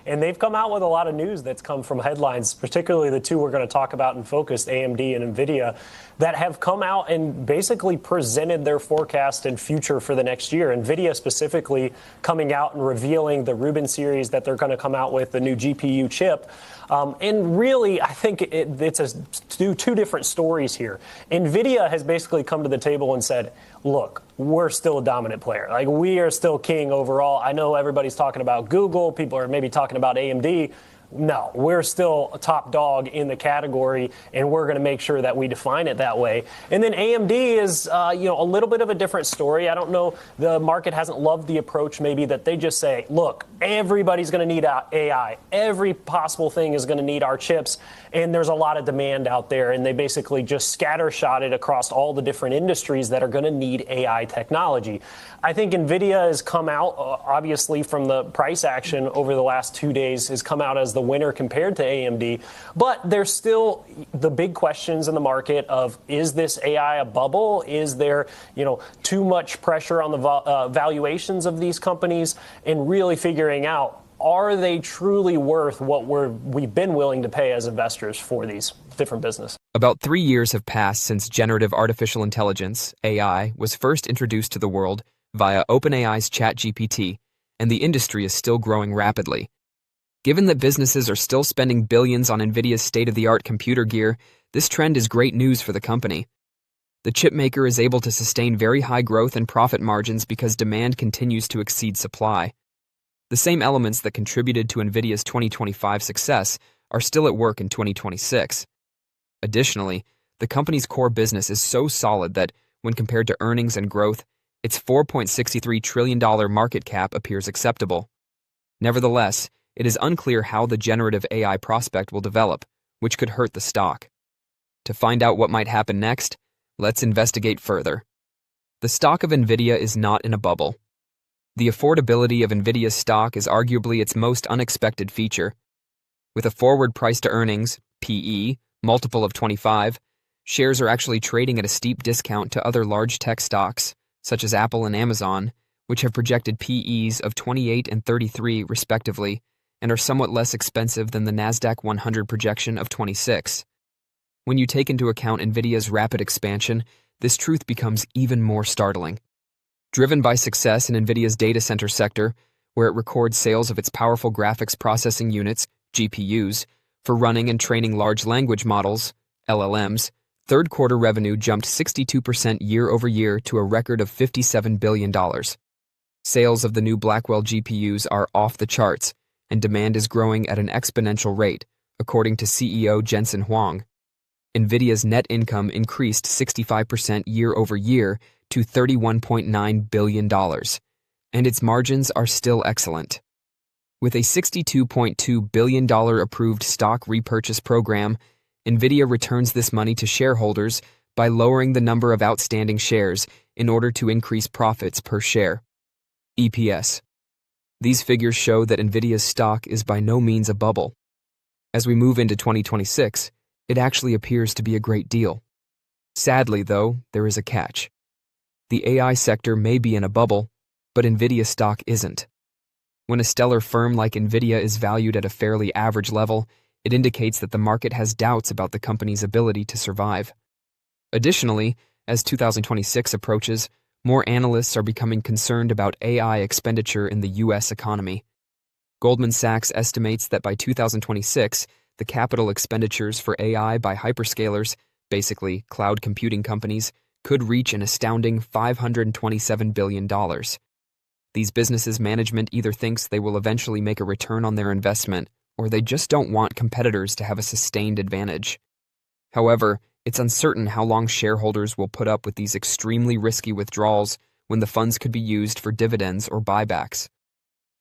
And they've come out with a lot of news that's come from headlines, particularly the two we're going to talk about in focus, AMD and Nvidia, that have come out and basically presented their forecast and future for the next year. Nvidia specifically coming out and revealing the Rubin series that they're going to come out with, the new GPU chip. And really, I think it's two different stories here. Nvidia has basically come to the table and said, look, we're still a dominant player. Like, we are still king overall. I know everybody's talking about Google. People are maybe talking about AMD. No, we're still a top dog in the category, and we're going to make sure that we define it that way. And then AMD is, a little bit of a different story. I don't know. The market hasn't loved the approach maybe that they just say, look, everybody's going to need AI. Every possible thing is going to need our chips, and there's a lot of demand out there. And they basically just scattershot it across all the different industries that are going to need AI technology. I think NVIDIA has come out, obviously, from the price action over the last 2 days, has come out as the winner compared to AMD. But there's still the big questions in the market of, is this AI a bubble? Is there, too much pressure on the valuations of these companies? And really figuring out, are they truly worth what we've been willing to pay as investors for these different businesses? About 3 years have passed since generative artificial intelligence, AI, was first introduced to the world via OpenAI's ChatGPT, and the industry is still growing rapidly. Given that businesses are still spending billions on Nvidia's state-of-the-art computer gear, this trend is great news for the company. The chipmaker is able to sustain very high growth and profit margins because demand continues to exceed supply. The same elements that contributed to Nvidia's 2025 success are still at work in 2026. Additionally, the company's core business is so solid that, when compared to earnings and growth, its $4.63 trillion market cap appears acceptable. Nevertheless, it is unclear how the generative AI prospect will develop, which could hurt the stock. To find out what might happen next, let's investigate further. The stock of Nvidia is not in a bubble. The affordability of Nvidia's stock is arguably its most unexpected feature. With a forward price-to-earnings, PE, multiple of 25, shares are actually trading at a steep discount to other large tech stocks, such as Apple and Amazon, which have projected PEs of 28 and 33 respectively, and are somewhat less expensive than the Nasdaq 100 projection of 26. When you take into account Nvidia's rapid expansion, this truth becomes even more startling. Driven by success in Nvidia's data center sector, where it records sales of its powerful graphics processing units, GPUs, for running and training large language models, LLMs, third quarter revenue jumped 62% year-over-year to a record of $57 billion. Sales of the new Blackwell GPUs are off the charts, and demand is growing at an exponential rate, according to CEO Jensen Huang. Nvidia's net income increased 65% year-over-year to $31.9 billion, and its margins are still excellent. With a $62.2 billion approved stock repurchase program, Nvidia returns this money to shareholders by lowering the number of outstanding shares in order to increase profits per share. EPS. These figures show that Nvidia's stock is by no means a bubble. As we move into 2026, it actually appears to be a great deal. Sadly, though, there is a catch. The AI sector may be in a bubble, but Nvidia stock isn't. When a stellar firm like Nvidia is valued at a fairly average level, it indicates that the market has doubts about the company's ability to survive. Additionally, as 2026 approaches, more analysts are becoming concerned about AI expenditure in the U.S. economy. Goldman Sachs estimates that by 2026, the capital expenditures for AI by hyperscalers, basically cloud computing companies, could reach an astounding $527 billion. These businesses' management either thinks they will eventually make a return on their investment, or they just don't want competitors to have a sustained advantage. However, it's uncertain how long shareholders will put up with these extremely risky withdrawals when the funds could be used for dividends or buybacks.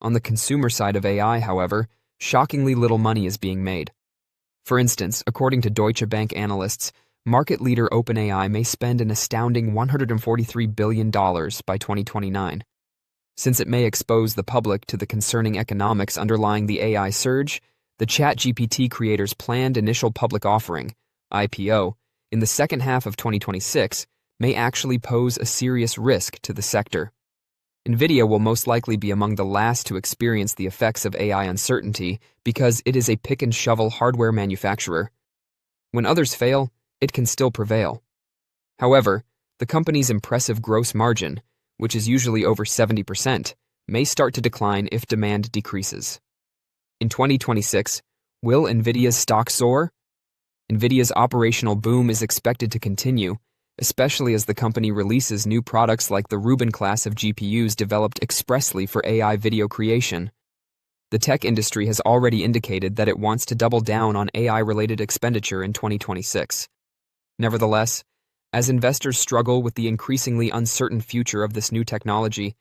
On the consumer side of AI, however, shockingly little money is being made. For instance, according to Deutsche Bank analysts, market leader OpenAI may spend an astounding $143 billion by 2029. Since it may expose the public to the concerning economics underlying the AI surge, the ChatGPT creator's planned initial public offering, IPO, in the second half of 2026 may actually pose a serious risk to the sector. Nvidia will most likely be among the last to experience the effects of AI uncertainty because it is a pick-and-shovel hardware manufacturer. When others fail, it can still prevail. However, the company's impressive gross margin, which is usually over 70%, may start to decline if demand decreases. In 2026, will Nvidia's stock soar? Nvidia's operational boom is expected to continue, especially as the company releases new products like the Rubin class of GPUs developed expressly for AI video creation. The tech industry has already indicated that it wants to double down on AI-related expenditure in 2026. Nevertheless, as investors struggle with the increasingly uncertain future of this new technology,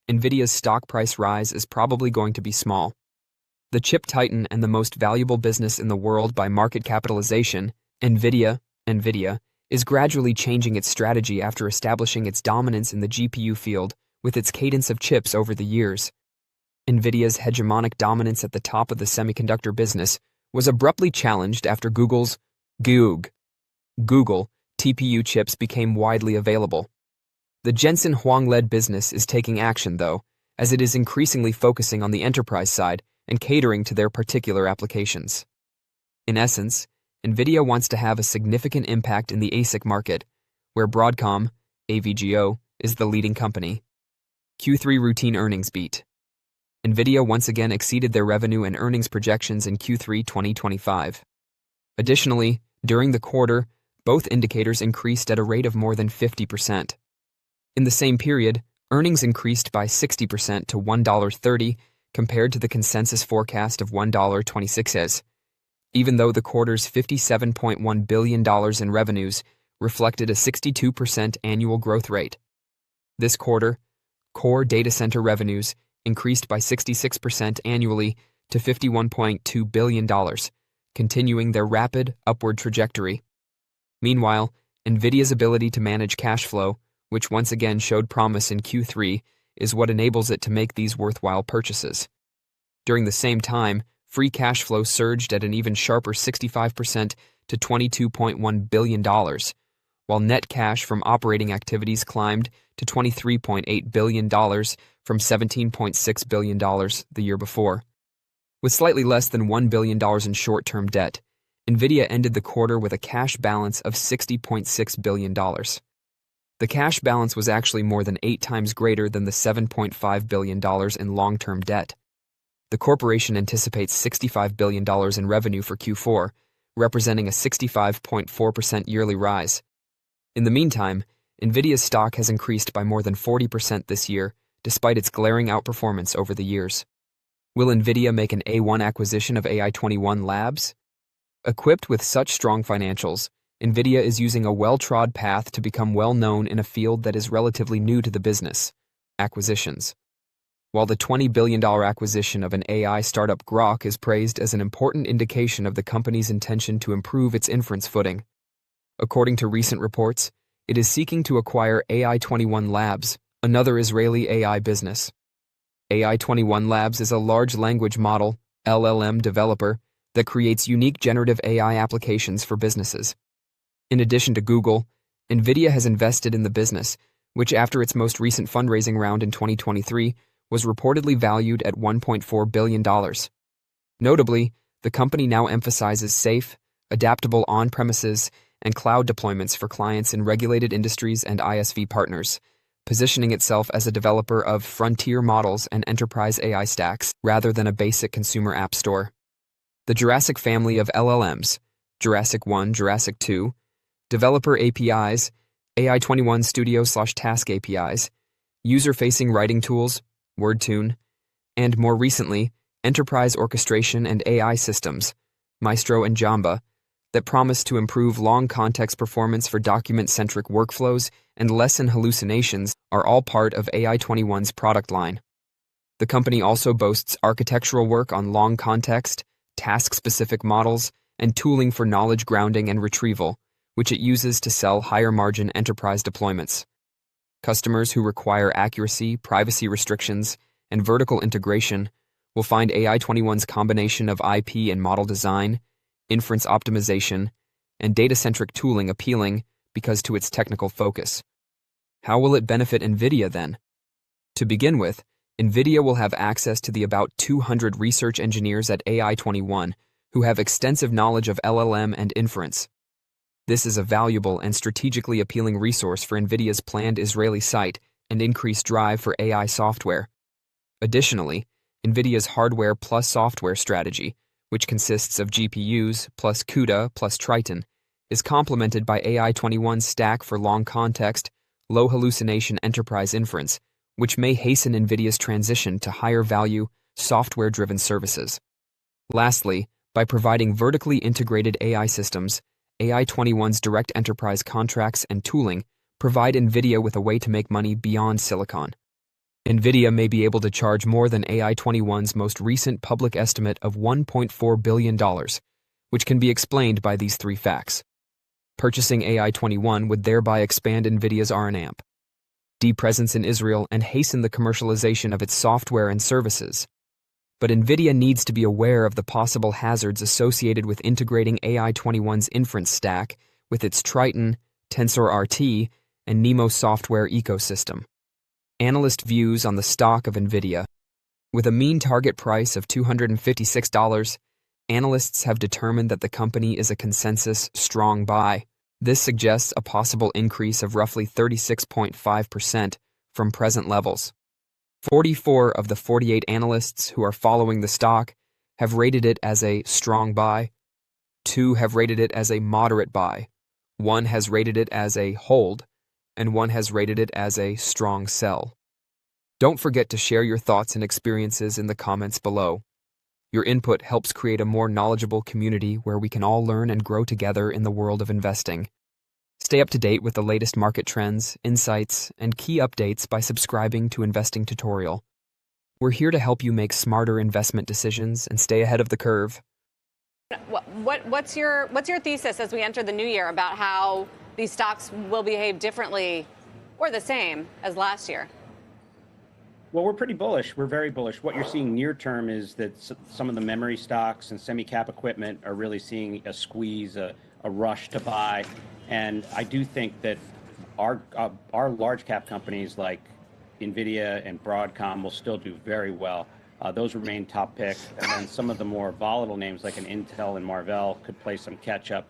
Nvidia's stock price rise is probably going to be small. The chip titan and the most valuable business in the world by market capitalization, Nvidia, is gradually changing its strategy after establishing its dominance in the GPU field with its cadence of chips over the years. Nvidia's hegemonic dominance at the top of the semiconductor business was abruptly challenged after Google's Google TPU chips became widely available. The Jensen Huang-led business is taking action, though, as it is increasingly focusing on the enterprise side and catering to their particular applications. In essence, Nvidia wants to have a significant impact in the ASIC market, where Broadcom, AVGO, is the leading company. Q3 routine earnings beat. Nvidia once again exceeded their revenue and earnings projections in Q3 2025. Additionally, during the quarter, both indicators increased at a rate of more than 50%. In the same period, earnings increased by 60% to $1.30 compared to the consensus forecast of $1.26, even though the quarter's $57.1 billion in revenues reflected a 62% annual growth rate. This quarter, core data center revenues increased by 66% annually to $51.2 billion, continuing their rapid upward trajectory. Meanwhile, Nvidia's ability to manage cash flow, which once again showed promise in Q3, is what enables it to make these worthwhile purchases. During the same time, free cash flow surged at an even sharper 65% to $22.1 billion, while net cash from operating activities climbed to $23.8 billion from $17.6 billion the year before. With slightly less than $1 billion in short-term debt, Nvidia ended the quarter with a cash balance of $60.6 billion. The cash balance was actually more than 8 times greater than the $7.5 billion in long-term debt. The corporation anticipates $65 billion in revenue for Q4, representing a 65.4% yearly rise. In the meantime, Nvidia's stock has increased by more than 40% this year, despite its glaring outperformance over the years. Will Nvidia make an A1 acquisition of AI-21 Labs? Equipped with such strong financials, Nvidia is using a well-trod path to become well-known in a field that is relatively new to the business: acquisitions. While the $20 billion acquisition of an AI startup Grok is praised as an important indication of the company's intention to improve its inference footing, according to recent reports, it is seeking to acquire AI-21 Labs, another Israeli AI business. AI-21 Labs is a large language model, LLM developer, that creates unique generative AI applications for businesses. In addition to Google, Nvidia has invested in the business, which after its most recent fundraising round in 2023 was reportedly valued at $1.4 billion. Notably, the company now emphasizes safe, adaptable on-premises and cloud deployments for clients in regulated industries and ISV partners, positioning itself as a developer of frontier models and enterprise AI stacks rather than a basic consumer app store. The Jurassic family of LLMs, Jurassic 1, Jurassic 2, developer APIs, AI-21 Studio/Task APIs, user-facing writing tools, WordTune, and more recently, enterprise orchestration and AI systems, Maestro and Jamba, that promise to improve long context performance for document-centric workflows and lessen hallucinations are all part of AI-21's product line. The company also boasts architectural work on long context, task-specific models, and tooling for knowledge grounding and retrieval, which it uses to sell higher-margin enterprise deployments. Customers who require accuracy, privacy restrictions, and vertical integration will find AI-21's combination of IP and model design, inference optimization, and data-centric tooling appealing because to its technical focus. How will it benefit Nvidia then? To begin with, Nvidia will have access to the about 200 research engineers at AI21 who have extensive knowledge of LLM and inference. This is a valuable and strategically appealing resource for Nvidia's planned Israeli site and increased drive for AI software. Additionally, Nvidia's hardware plus software strategy, which consists of GPUs plus CUDA plus Triton, is complemented by AI21's stack for long context, low hallucination enterprise inference, which may hasten Nvidia's transition to higher value, software-driven services. Lastly, by providing vertically integrated AI systems, AI21's direct enterprise contracts and tooling provide Nvidia with a way to make money beyond silicon. Nvidia may be able to charge more than AI21's most recent public estimate of $1.4 billion, which can be explained by these three facts. Purchasing AI21 would thereby expand Nvidia's RNAMP, deep presence in Israel, and hasten the commercialization of its software and services. But Nvidia needs to be aware of the possible hazards associated with integrating AI21's inference stack with its Triton, TensorRT, and NeMo software ecosystem. Analyst views on the stock of Nvidia. With a mean target price of $256, analysts have determined that the company is a consensus strong buy. This suggests a possible increase of roughly 36.5% from present levels. 44 of the 48 analysts who are following the stock have rated it as a strong buy, 2 have rated it as a moderate buy, 1 has rated it as a hold, and 1 has rated it as a strong sell. Don't forget to share your thoughts and experiences in the comments below. Your input helps create a more knowledgeable community where we can all learn and grow together in the world of investing. Stay up to date with the latest market trends, insights, and key updates by subscribing to Investing Tutorial. We're here to help you make smarter investment decisions and stay ahead of the curve. What's your thesis as we enter the new year about how these stocks will behave differently or the same as last year? Well, we're pretty bullish. We're very bullish. What you're seeing near term is that some of the memory stocks and semi-cap equipment are really seeing a squeeze, a rush to buy. And I do think that our large cap companies like Nvidia and Broadcom will still do very well. Those remain top pick. And then some of the more volatile names like an Intel and Marvell could play some catch up.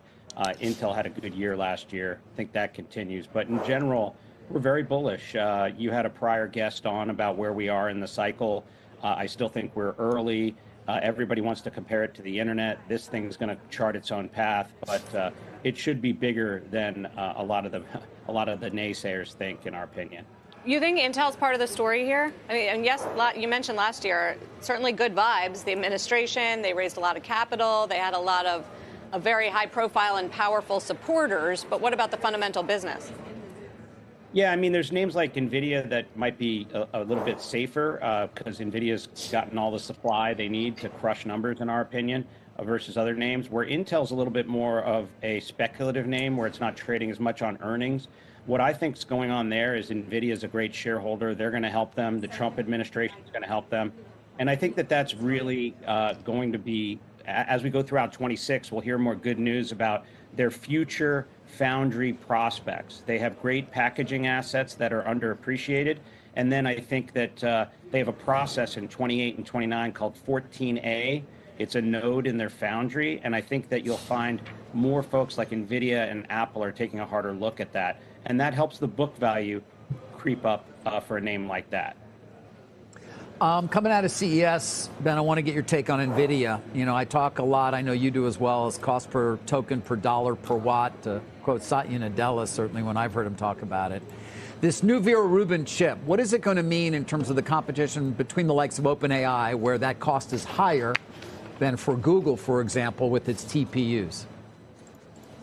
Intel had a good year last year. I think that continues. But in general, we're very bullish. You had a prior guest on about where we are in the cycle. I still think we're early. Everybody wants to compare it to the internet. This thing is going to chart its own path, but it should be bigger than a lot of the naysayers think, in our opinion. You think Intel's part of the story here? I mean, and yes, you mentioned last year, certainly good vibes. The administration, they raised a lot of capital. They had a lot of very high profile and powerful supporters. But what about the fundamental business? Yeah, I mean, there's names like Nvidia that might be a little bit safer because Nvidia's gotten all the supply they need to crush numbers, in our opinion, versus other names, where Intel's a little bit more of a speculative name where it's not trading as much on earnings. What I think is going on there is Nvidia is a great shareholder. They're going to help them. The Trump administration is going to help them. And I think that that's really going to be, as we go throughout 26, we'll hear more good news about their future foundry prospects. They have great packaging assets that are underappreciated. And then I think that they have a process in 28 and 29 called 14A. It's a node in their foundry. And I think that you'll find more folks like Nvidia and Apple are taking a harder look at that. And that helps the book value creep up for a name like that. Coming out of CES, Ben, I want to get your take on Nvidia. You know, I talk a lot, I know you do as well, as cost per token per dollar per watt, to quote Satya Nadella, certainly when I've heard him talk about it. This new Vera Rubin chip, what is it going to mean in terms of the competition between the likes of OpenAI, where that cost is higher than for Google, for example, with its TPUs?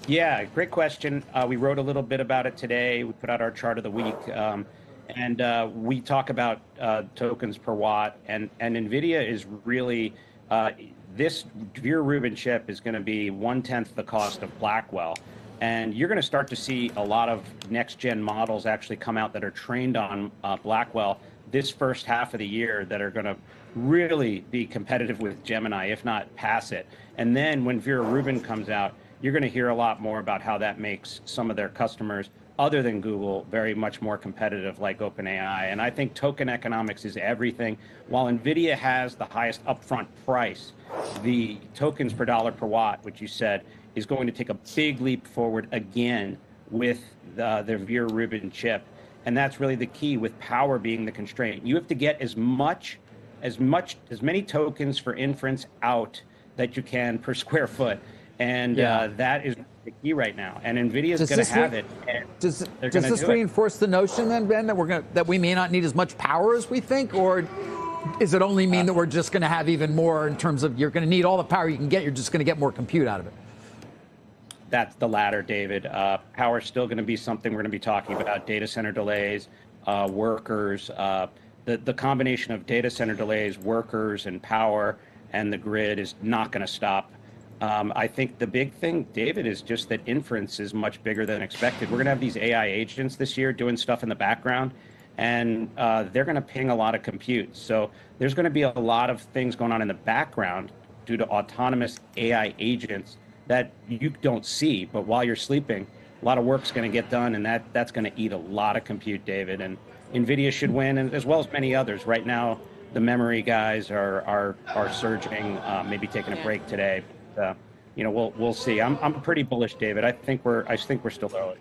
Yeah, great question. We wrote a little bit about it today. We put out our chart of the week. And we talk about tokens per watt, and NVIDIA is really, this Vera Rubin chip is going to be 1/10 the cost of Blackwell. And you're going to start to see a lot of next-gen models actually come out that are trained on Blackwell this first half of the year that are going to really be competitive with Gemini, if not pass it. And then when Vera Rubin comes out, you're going to hear a lot more about how that makes some of their customers other than Google, very much more competitive like OpenAI. And I think token economics is everything. While Nvidia has the highest upfront price, the tokens per dollar per watt, which you said, is going to take a big leap forward again with their Vera Rubin chip. And that's really the key, with power being the constraint. You have to get as many tokens for inference out that you can per square foot. And that is the key right now. And Nvidia is going to have it. Does this reinforce the notion then, Ben, that we may not need as much power as we think, or is it only mean that we're just going to have even more in terms of you're going to need all the power you can get, you're just going to get more compute out of it? That's the latter, David. Power is still going to be something we're going to be talking about. Data center delays, workers, the combination of data center delays, workers, and power, and the grid is not going to stop. I think the big thing, David, is just that inference is much bigger than expected. We're going to have these AI agents this year doing stuff in the background, and they're going to ping a lot of compute. So there's going to be a lot of things going on in the background due to autonomous AI agents that you don't see. But while you're sleeping, a lot of work's going to get done, and that's going to eat a lot of compute, David. And Nvidia should win, and as well as many others. Right now, the memory guys are surging, maybe taking a break today. We'll see. I'm pretty bullish, David. I think we're still early.